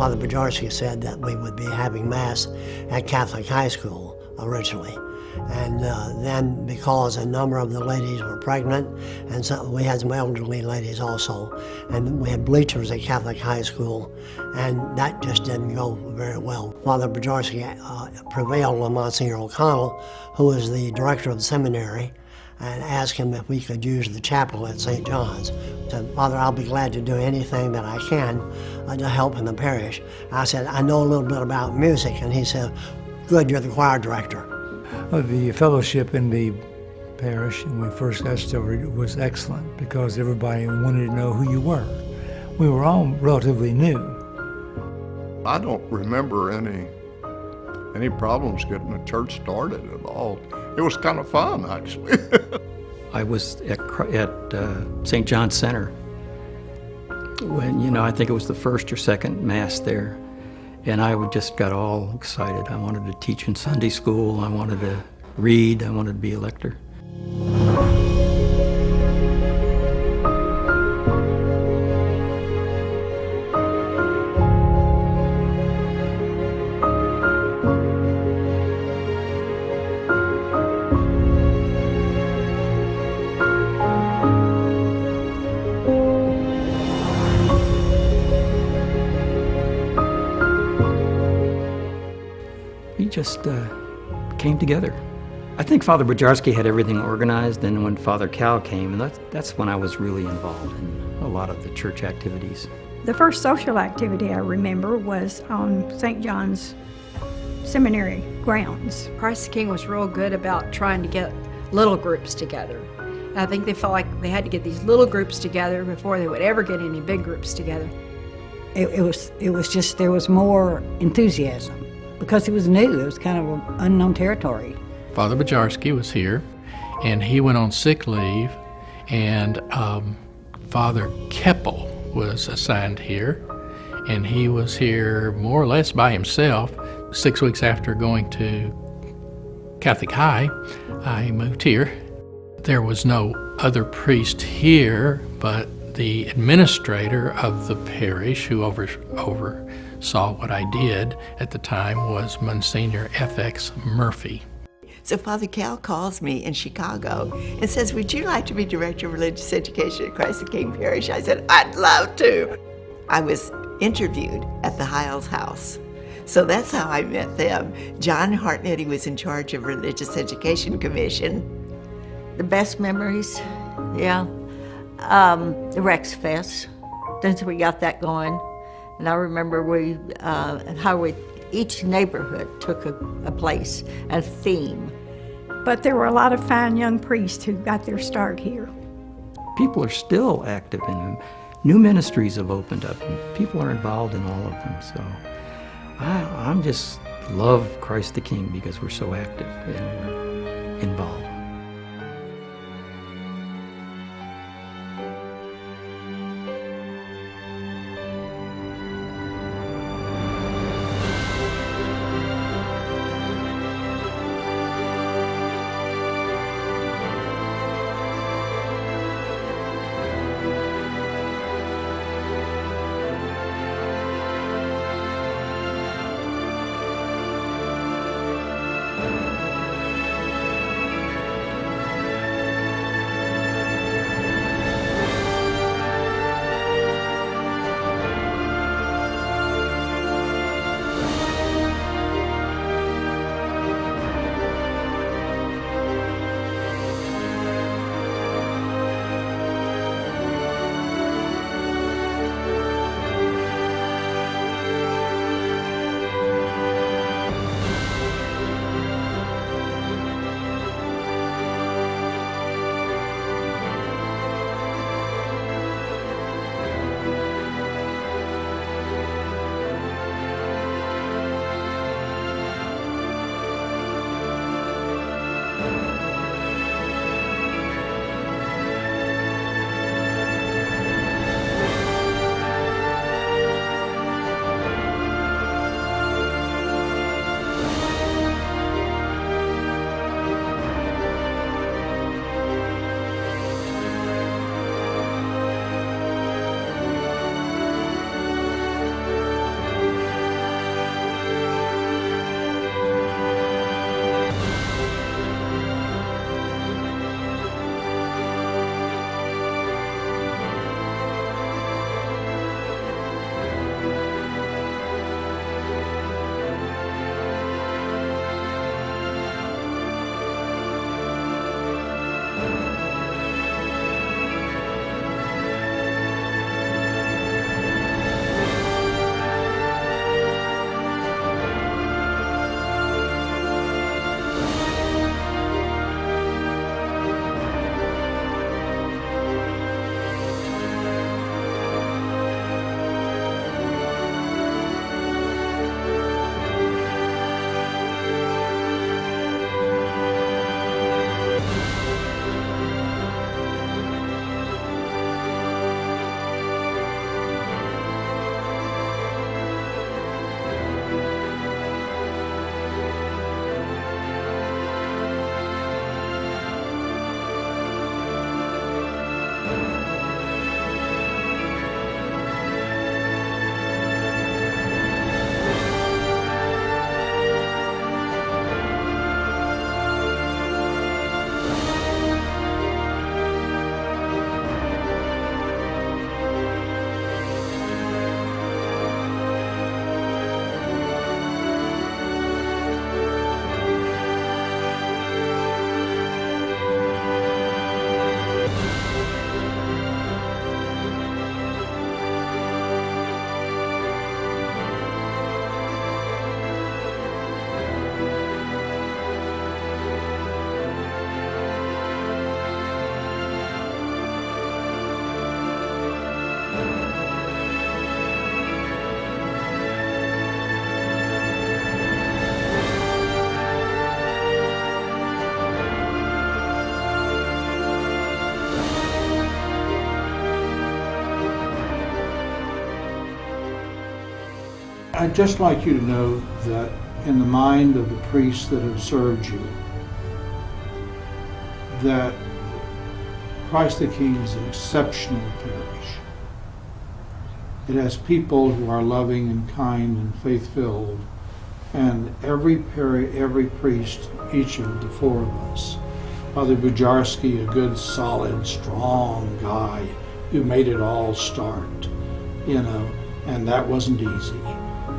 Father Bajarski said that we would be having Mass at Catholic High School originally. And then because a number of the ladies were pregnant, and so we had some elderly ladies also, and we had bleachers at Catholic High School, and that just didn't go very well. Father Bajarski prevailed on Monsignor O'Connell, who was the director of the seminary, and asked him if we could use the chapel at St. John's. I said, Father, I'll be glad to do anything that I can to help in the parish. I said, I know a little bit about music, and he said, good, you're the choir director. The fellowship in the parish when we first got started was excellent because everybody wanted to know who you were. We were all relatively new. I don't remember any problems getting the church started at all. It was kind of fun, actually. I was at St. John's Center when, I think it was the first or second Mass there. And I just got all excited. I wanted to teach in Sunday school. I wanted to read. I wanted to be a lector. We just came together. I think Father Bajarski had everything organized, and when Father Cal came, and that's when I was really involved in a lot of the church activities. The first social activity I remember was on St. John's Seminary grounds. Christ the King was real good about trying to get little groups together. And I think they felt like they had to get these little groups together before they would ever get any big groups together. It was just, there was more enthusiasm because it was new. It was kind of an unknown territory. Father Bajarski was here, and he went on sick leave, and Father Keppel was assigned here, and he was here more or less by himself. 6 weeks after going to Catholic High, I moved here. There was no other priest here, but the administrator of the parish who oversaw what I did at the time was Monsignor F.X. Murphy. So Father Cal calls me in Chicago and says, would you like to be Director of Religious Education at Christ the King Parish? I said, I'd love to. I was interviewed at the Hiles House. So that's how I met them. John Hartnett was in charge of Religious Education Commission. The best memories, yeah. The Rex Fest, since we got that going. And I remember each neighborhood took a place, a theme. But there were a lot of fine young priests who got their start here. People are still active in them. New ministries have opened up, and people are involved in all of them. So I'm just love Christ the King because we're so active and we're involved. I'd just like you to know that in the mind of the priests that have served you, that Christ the King is an exceptional parish. It has people who are loving and kind and faith-filled, and every priest, each of the four of us, Father Bujarski, a good, solid, strong guy who made it all start, and that wasn't easy.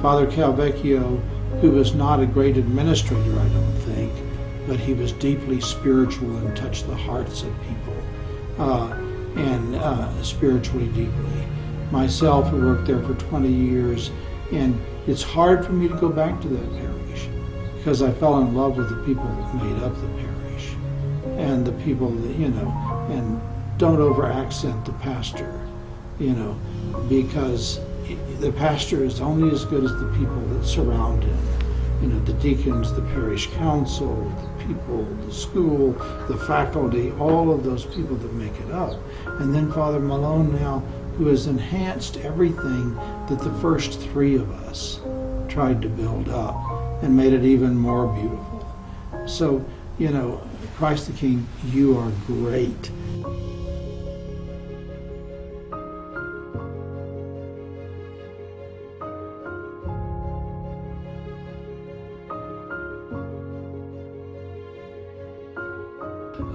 Father Calvecchio, who was not a great administrator, I don't think, but he was deeply spiritual and touched the hearts of people, and spiritually deeply. Myself, who worked there for 20 years, and it's hard for me to go back to that parish because I fell in love with the people that made up the parish and the people that, and don't over-accent the pastor, because the pastor is only as good as the people that surround him. The deacons, the parish council, the people, the school, the faculty, all of those people that make it up. And then Father Malone now, who has enhanced everything that the first three of us tried to build up and made it even more beautiful. So, Christ the King, you are great.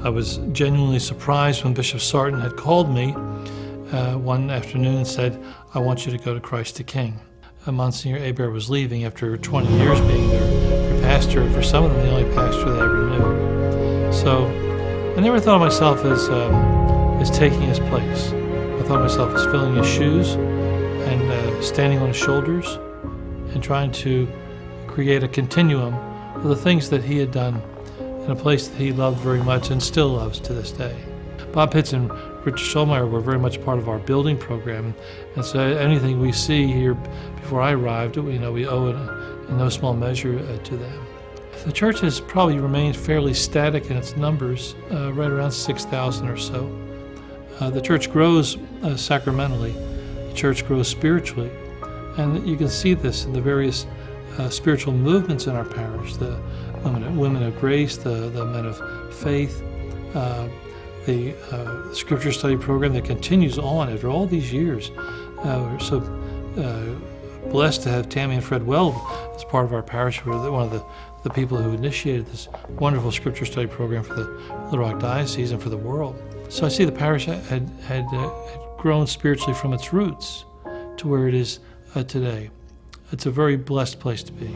I was genuinely surprised when Bishop Sarton had called me one afternoon and said, I want you to go to Christ the King. Monsignor Hebert was leaving after 20 years being their pastor. For some of them, the only pastor they ever knew. So I never thought of myself as taking his place. I thought of myself as filling his shoes and standing on his shoulders and trying to create a continuum of the things that he had done in a place that he loved very much and still loves to this day. Bob Pitts and Richard Schulmeyer were very much part of our building program, and so anything we see here before I arrived, we owe it in no small measure to them. The church has probably remained fairly static in its numbers, right around 6,000 or so. The church grows sacramentally, the church grows spiritually, and you can see this in the various spiritual movements in our parish, the women of grace, the men of faith, the scripture study program that continues on after all these years. We're so blessed to have Tammy and Fred Weld as part of our parish, who are one of the people who initiated this wonderful scripture study program for the Little Rock Diocese and for the world. So I see the parish had grown spiritually from its roots to where it is today. It's a very blessed place to be.